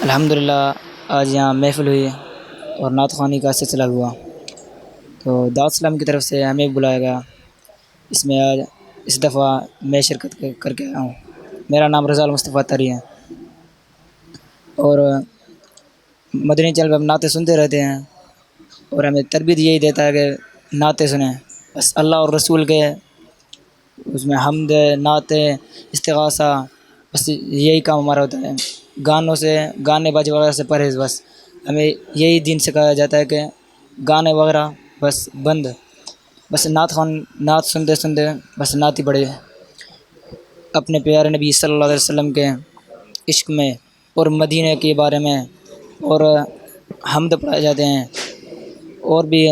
الحمدللہ آج یہاں محفل ہوئی اور نعت خوانی کا سلسلہ ہوا، تو دعوت اسلام کی طرف سے ہمیں بلایا گیا۔ اس میں آج اس دفعہ میں شرکت کر کے آیا ہوں۔ میرا نام رضا المصطفیٰ تری ہے، اور مدنی چینل پہ ہم نعتیں سنتے رہتے ہیں، اور ہمیں تربیت یہی دیتا ہے کہ نعتیں سنیں، بس اللہ اور رسول کے اس میں حمد، نعتیں، استغاثہ، بس یہی کام ہمارا ہوتا ہے۔ گانے باجے وغیرہ سے پرہیز، بس ہمیں یہی دین سکھایا جاتا ہے کہ گانے وغیرہ بس بند، بس نعت سنتے سنتے بس نعت ہی پڑھے، اپنے پیارے نبی صلی اللہ علیہ وسلم کے عشق میں اور مدینہ کے بارے میں، اور حمد پڑھائے جاتے ہیں، اور بھی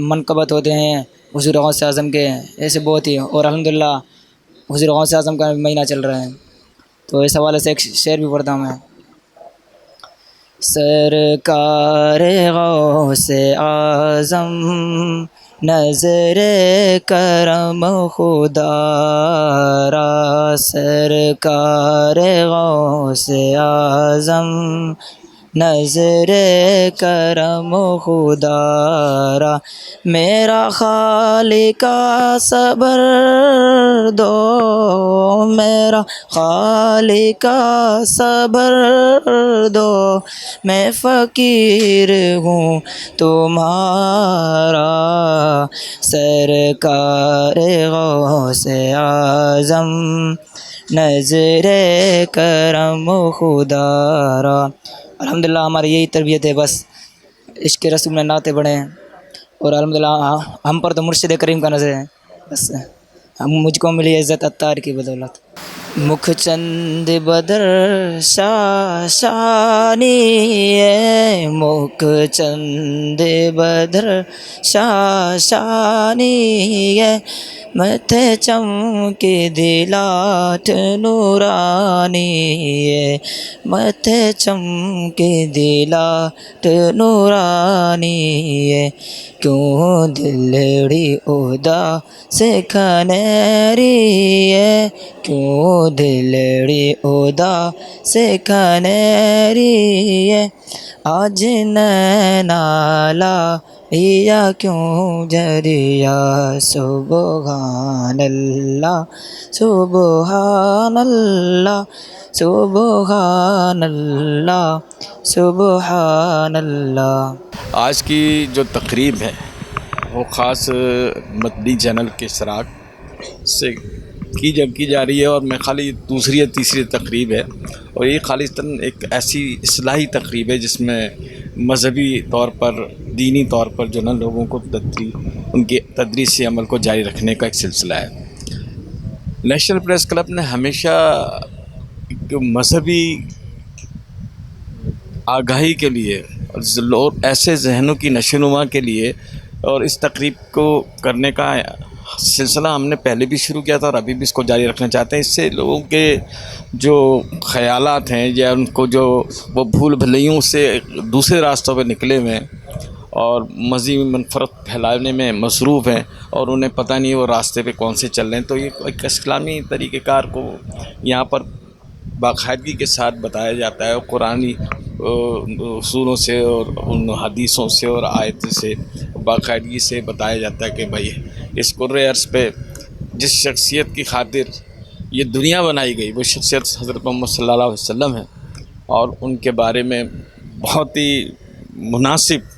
منقبت ہوتے ہیں حضور غوث اعظم کے، ایسے بہت ہی۔ اور الحمدللہ حضور غوث اعظم کا مہینہ چل رہا ہے، تو اس حوالے سے ایک شعر بھی پڑھتا ہوں میں۔ سرکار غوث اعظم نظر کرم خدا را، سرکار غوث اعظم نظر کرم خدا را، میرا خالقہ صبر دو، میرا خالقہ صبر دو، میں فقیر ہوں تمہارا، سرکار غوث اعظم نظر کرم خدا را۔ الحمدللہ ہماری یہی تربیت ہے، بس عشق رسول میں نعتیں پڑھیں، اور الحمدللہ ہم پر تو مرشد کریم کا نظر ہے، بس مجھ کو ملی عزت عطار کی بدولت۔ مکھ چند بدر شاشانی ہے، مکھ چند بدر شاشانی ہے، متھے چمک دلات نورانی ہے، متھے چمک دلات نورانی ہے، کیوں دلڑی اداس کھنیری ہے، کیوں دلڑی اداس کھنیری ہے، آج نینالا یا کیوں جریا، سبحان اللہ سبحان اللہ سبحان اللہ سبحان اللہ۔ آج کی جو تقریب ہے وہ خاص مدنی چینل کے اشتراک سے کی جا رہی ہے، اور میں خالی دوسری یا تیسری تقریب ہے، اور یہ خالصتاً ایک ایسی اصلاحی تقریب ہے جس میں مذہبی طور پر، دینی طور پر جو نا لوگوں کو ان کے تدریسی عمل کو جاری رکھنے کا ایک سلسلہ ہے۔ نیشنل پریس کلب نے ہمیشہ ایک مذہبی آگاہی کے لیے اور ایسے ذہنوں کی نشوونما کے لیے، اور اس تقریب کو کرنے کا سلسلہ ہم نے پہلے بھی شروع کیا تھا اور ابھی بھی اس کو جاری رکھنا چاہتے ہیں۔ اس سے لوگوں کے جو خیالات ہیں یا ان کو جو وہ بھول بھلیوں سے دوسرے راستوں پہ نکلے ہوئے ہیں اور مزید منفرت پھیلانے میں مصروف ہیں، اور انہیں پتہ نہیں وہ راستے پہ کون سے چل رہے ہیں، تو یہ ایک اسلامی طریقہ کار کو یہاں پر باقاعدگی کے ساتھ بتایا جاتا ہے، اور قرآنی اصولوں سے اور ان حدیثوں سے اور آیت سے باقاعدگی سے بتایا جاتا ہے کہ بھائی اس کرۂ ارض پہ جس شخصیت کی خاطر یہ دنیا بنائی گئی وہ شخصیت حضرت محمد صلی اللہ علیہ وسلم ہے، اور ان کے بارے میں بہت ہی مناسب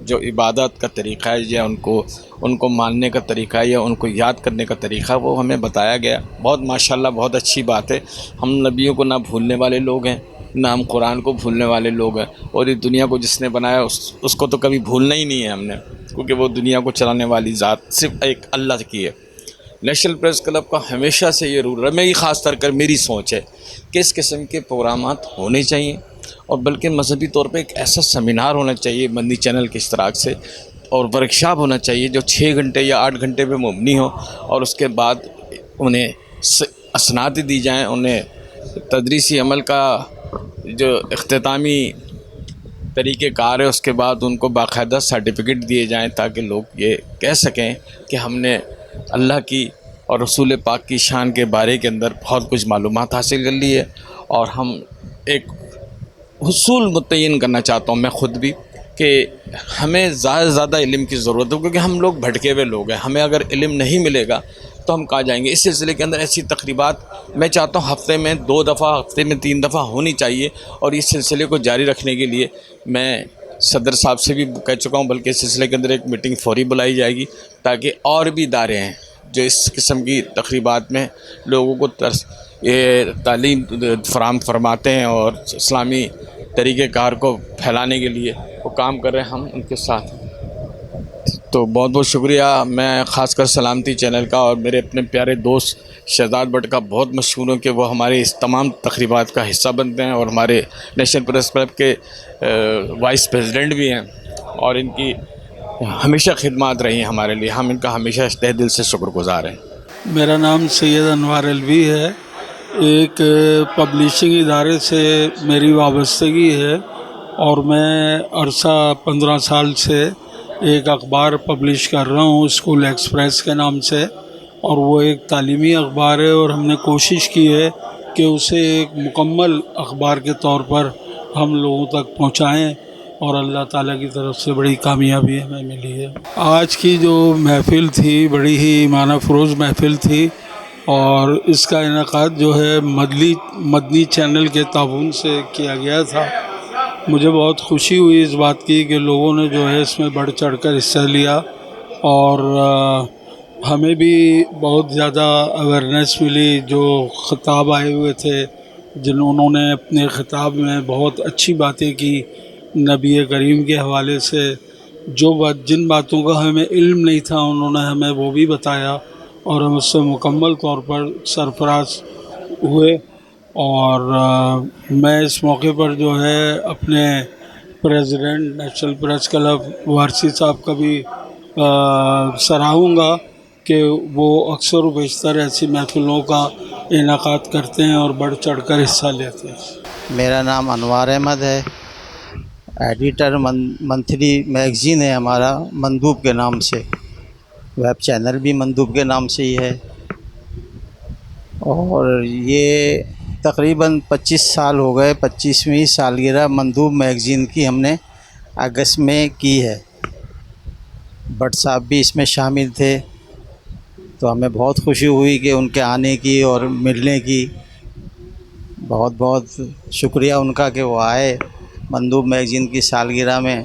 جو عبادت کا طریقہ ہے یا ان کو ماننے کا طریقہ ہے یا ان کو یاد کرنے کا طریقہ وہ ہمیں بتایا گیا۔ بہت ماشاءاللہ بہت اچھی بات ہے۔ ہم نبیوں کو نہ بھولنے والے لوگ ہیں، نہ ہم قرآن کو بھولنے والے لوگ ہیں، اور اس دنیا کو جس نے بنایا اس کو تو کبھی بھولنا ہی نہیں ہے ہم نے، کیونکہ وہ دنیا کو چلانے والی ذات صرف ایک اللہ کی ہے۔ نیشنل پریس کلب کا ہمیشہ سے یہ رول ہے، میری خاص طور پر میری سوچ ہے کہ اس قسم کے پروگرامات ہونے چاہیے، اور بلکہ مذہبی طور پہ ایک ایسا سیمینار ہونا چاہیے مدنی چینل کے اشتراک سے، اور ورکشاپ ہونا چاہیے جو 6 گھنٹے یا 8 گھنٹے پہ مبنی ہو، اور اس کے بعد انہیں اسناد دی جائیں، انہیں تدریسی عمل کا جو اختتامی طریقہ کار ہے اس کے بعد ان کو باقاعدہ سرٹیفکیٹ دیے جائیں، تاکہ لوگ یہ کہہ سکیں کہ ہم نے اللہ کی اور رسول پاک کی شان کے بارے کے اندر بہت کچھ معلومات حاصل کر لی ہے، اور ہم ایک حصول متعین کرنا چاہتا ہوں میں خود بھی کہ ہمیں زیادہ سے زیادہ علم کی ضرورت ہے، کیونکہ ہم لوگ بھٹکے ہوئے لوگ ہیں. ہمیں اگر علم نہیں ملے گا تو ہم کہاں جائیں گے. اس سلسلے کے اندر ایسی تقریبات میں چاہتا ہوں ہفتے میں 2 دفعہ، ہفتے میں 3 دفعہ ہونی چاہیے. اور اس سلسلے کو جاری رکھنے کے لیے میں صدر صاحب سے بھی کہہ چکا ہوں، بلکہ اس سلسلے کے اندر ایک میٹنگ فوری بلائی جائے گی تاکہ اور بھی ادارے ہیں جو اس قسم کی تقریبات میں لوگوں کو یہ تعلیم فراہم فرماتے ہیں اور اسلامی طریقۂ کار کو پھیلانے کے لیے وہ کام کر رہے ہیں، ہم ان کے ساتھ. تو بہت بہت شکریہ. میں خاص کر سلامتی چینل کا اور میرے اپنے پیارے دوست شہزاد بٹ کا بہت مشہور ہوں کہ وہ ہمارے اس تمام تقریبات کا حصہ بنتے ہیں اور ہمارے نیشنل پریس کلب کے وائس پریزیڈنٹ بھی ہیں، اور ان کی ہمیشہ خدمات رہی ہیں ہمارے لیے. ہم ان کا ہمیشہ تہ دل سے شکر گزار ہیں. میرا نام سید انوار الوی ہے. ایک پبلشنگ ادارے سے میری وابستگی ہے اور میں عرصہ 15 سال سے ایک اخبار پبلش کر رہا ہوں اسکول ایکسپریس کے نام سے، اور وہ ایک تعلیمی اخبار ہے اور ہم نے کوشش کی ہے کہ اسے ایک مکمل اخبار کے طور پر ہم لوگوں تک پہنچائیں، اور اللہ تعالیٰ کی طرف سے بڑی کامیابی ہمیں ملی ہے. آج کی جو محفل تھی بڑی ہی معنی فروز محفل تھی، اور اس کا انعقاد جو ہے مدنی چینل کے تعاون سے کیا گیا تھا. مجھے بہت خوشی ہوئی اس بات کی کہ لوگوں نے جو ہے اس میں بڑھ چڑھ کر حصہ لیا، اور ہمیں بھی بہت زیادہ اویئرنیس ملی. جو خطاب آئے ہوئے تھے جنہوں نے اپنے خطاب میں بہت اچھی باتیں کی نبی کریم کے حوالے سے، جن باتوں کا ہمیں علم نہیں تھا انہوں نے ہمیں وہ بھی بتایا، اور ہم اس سے مکمل طور پر سرفراز ہوئے. اور میں اس موقع پر جو ہے اپنے پریزیڈنٹ نیشنل پریس کلب وارسی صاحب کا بھی سراہوں گا کہ وہ اکثر و بیشتر ایسی محفلوں کا انعقاد کرتے ہیں اور بڑھ چڑھ کر حصہ لیتے ہیں. میرا نام انوار احمد ہے. ایڈیٹر منتھلی میگزین ہے ہمارا مندوب کے نام سے، ویب چینل بھی مندوب کے نام سے ہی ہے، اور یہ تقریباً 25 سال ہو گئے. 25ویں سالگرہ مندوب میگزین کی ہم نے اگست میں کی ہے. بٹ صاحب بھی اس میں شامل تھے، تو ہمیں بہت خوشی ہوئی کہ ان کے آنے کی اور ملنے کی. بہت بہت شکریہ ان کا کہ وہ آئے مندوب میگزین کی سالگرہ میں،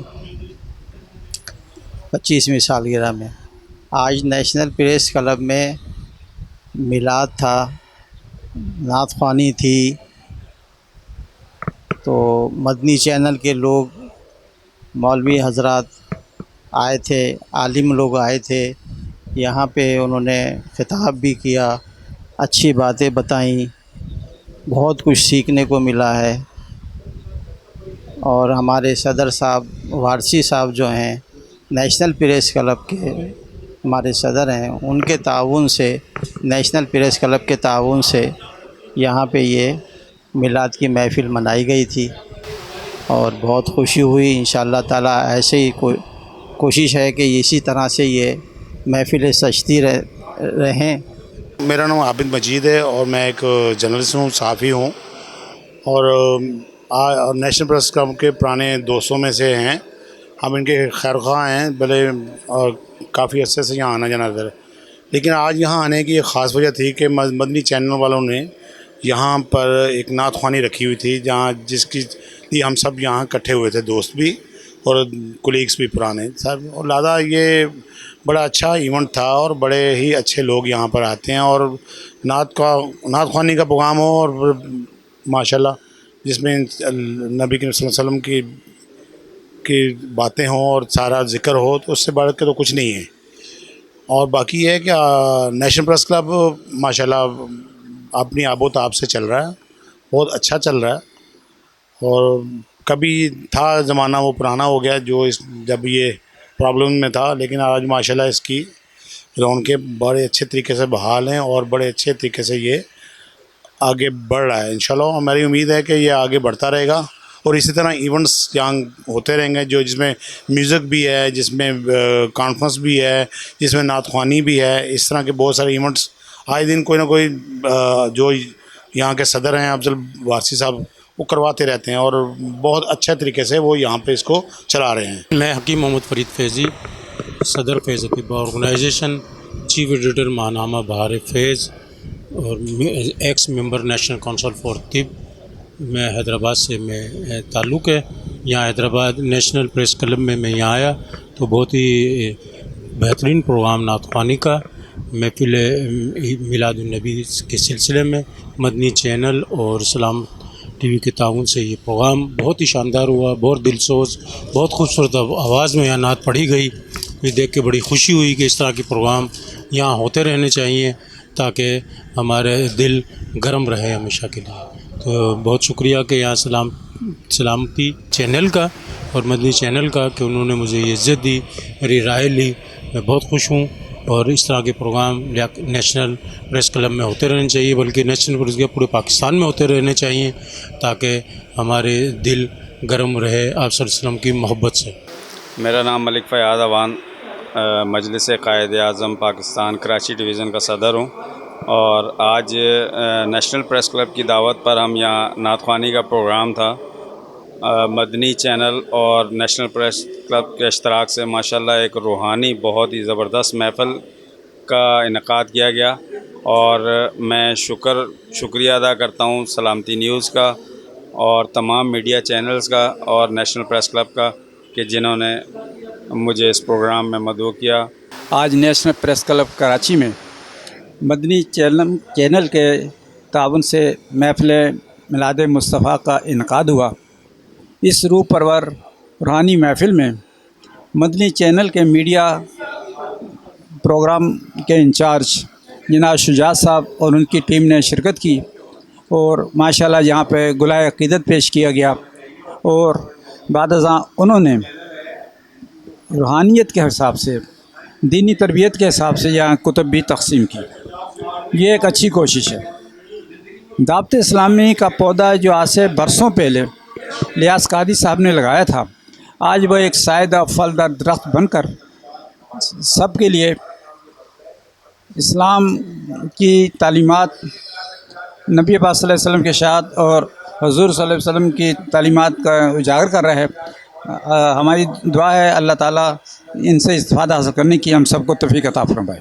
25ویں سالگرہ میں. آج نیشنل پریس کلب میں میلاد تھا، نعت خوانی تھی، تو مدنی چینل کے لوگ، مولوی حضرات آئے تھے، عالم لوگ آئے تھے یہاں پہ. انہوں نے خطاب بھی کیا، اچھی باتیں بتائیں، بہت کچھ سیکھنے کو ملا ہے. اور ہمارے صدر صاحب وارسی صاحب جو ہیں نیشنل پریس کلب کے ہمارے صدر ہیں، ان کے تعاون سے، نیشنل پریس کلب کے تعاون سے یہاں پہ یہ میلاد کی محفل منائی گئی تھی، اور بہت خوشی ہوئی. انشاءاللہ تعالیٰ ایسے ہی کوشش ہے کہ اسی طرح سے یہ محفلیں سجتی رہیں. میرا نام عابد مجید ہے اور میں ایک جرنلسٹ ہوں، صحافی ہوں، اور نیشنل پریس کلب کے پرانے دوستوں میں سے ہیں. ہم ان کے خیر خواہ ہیں، بھلے کافی عرصے سے یہاں آنا جانا ہے. لیکن آج یہاں آنے کی ایک خاص وجہ تھی کہ مدنی چینل والوں نے یہاں پر ایک نعت خوانی رکھی ہوئی تھی، جس کی لیے ہم سب یہاں اکٹھے ہوئے تھے، دوست بھی اور کولیگس بھی پرانے سب. اور لہٰذا یہ بڑا اچھا ایونٹ تھا اور بڑے ہی اچھے لوگ یہاں پر آتے ہیں، اور نعت خوانی کا پیغام ہو اور ماشاءاللہ جس میں نبی کریم صلی اللہ علیہ وسلم کی باتیں ہوں اور سارا ذکر ہو، تو اس سے بڑھ کے تو کچھ نہیں ہے. اور باقی یہ ہے کہ نیشنل پریس کلب ماشاءاللہ اپنی آب و تاب سے چل رہا ہے، بہت اچھا چل رہا ہے. اور کبھی تھا زمانہ وہ پرانا ہو گیا جب یہ پرابلم میں تھا، لیکن آج ماشاءاللہ اس کی رونقیں بڑے اچھے طریقے سے بحال ہیں اور بڑے اچھے طریقے سے یہ آگے بڑھ رہا ہے. انشاءاللہ ہماری امید ہے کہ یہ آگے بڑھتا رہے گا، اور اسی طرح ایونٹس یہاں ہوتے رہیں گے، جس میں میوزک بھی ہے، جس میں کانفرنس بھی ہے، جس میں نعت خوانی بھی ہے. اس طرح کے بہت سارے ایونٹس آئے دن کوئی نہ کوئی جو یہاں کے صدر ہیں افضل وارسی صاحب، وہ کرواتے رہتے ہیں اور بہت اچھے طریقے سے وہ یہاں پہ اس کو چلا رہے ہیں. میں حکیم محمد فرید فیضی، صدر فیض طب آرگنائزیشن، چیف ایڈیٹر ماہنامہ بہار فیض اور x member national council for طب. میں حیدرآباد سے میں تعلق ہے. یہاں حیدرآباد نیشنل پریس کلب میں یہاں آیا تو بہت ہی بہترین پروگرام نعت خوانی کا محفل میلاد النبی کے سلسلے میں مدنی چینل اور اسلام ٹی وی کے تعاون سے یہ پروگرام بہت ہی شاندار ہوا، بہت دلسوز، بہت خوبصورت آواز میں یہاں نعت پڑھی گئی. یہ دیکھ کے بڑی خوشی ہوئی کہ اس طرح کے پروگرام یہاں ہوتے رہنے چاہیے تاکہ ہمارے دل گرم رہے ہمیشہ کے لیے. تو بہت شکریہ کہ یہاں سلامتی چینل کا اور مدنی چینل کا کہ انہوں نے مجھے یہ عزت دی، میری رائے لی. میں بہت خوش ہوں اور اس طرح کے پروگرام نیشنل پریس کلب میں ہوتے رہنے چاہیے، بلکہ نیشنل پریس کلب پورے پاکستان میں ہوتے رہنے چاہیے تاکہ ہمارے دل گرم رہے آپ صلی اللہ علیہ وسلم کی محبت سے. میرا نام ملک فیاض اوان، مجلس قائد اعظم پاکستان کراچی ڈویژن کا صدر ہوں، اور آج نیشنل پریس کلب کی دعوت پر ہم یہاں نعت خوانی کا پروگرام تھا. مدنی چینل اور نیشنل پریس کلب کے اشتراک سے ماشاءاللہ ایک روحانی بہت ہی زبردست محفل کا انعقاد کیا گیا، اور میں شکریہ ادا کرتا ہوں سلامتی نیوز کا اور تمام میڈیا چینلز کا اور نیشنل پریس کلب کا کہ جنہوں نے مجھے اس پروگرام میں مدعو کیا. آج نیشنل پریس کلب کراچی میں مدنی چینل کے تعاون سے محفل میلاد مصطفیٰ کا انعقاد ہوا. اس روح پرور روحانی محفل میں مدنی چینل کے میڈیا پروگرام کے انچارج جناب شجاعت صاحب اور ان کی ٹیم نے شرکت کی، اور ماشاءاللہ یہاں پہ گلائے عقیدت پیش کیا گیا، اور بعد ازاں انہوں نے روحانیت کے حساب سے، دینی تربیت کے حساب سے یہاں کتب بھی تقسیم کی. یہ ایک اچھی کوشش ہے. دعوت اسلامی کا پودا جو آج سے برسوں پہلے لیاس قادری صاحب نے لگایا تھا، آج وہ ایک سائیدہ پھلدار درخت بن کر سب کے لیے اسلام کی تعلیمات، نبی پاک صلی اللہ علیہ وسلم کے اشاعت اور حضور صلی اللہ علیہ وسلم کی تعلیمات کا اجاگر کر رہا ہے. ہماری دعا ہے اللہ تعالیٰ ان سے استفادہ حاصل کرنے کی ہم سب کو توفیق عطا فرمائے.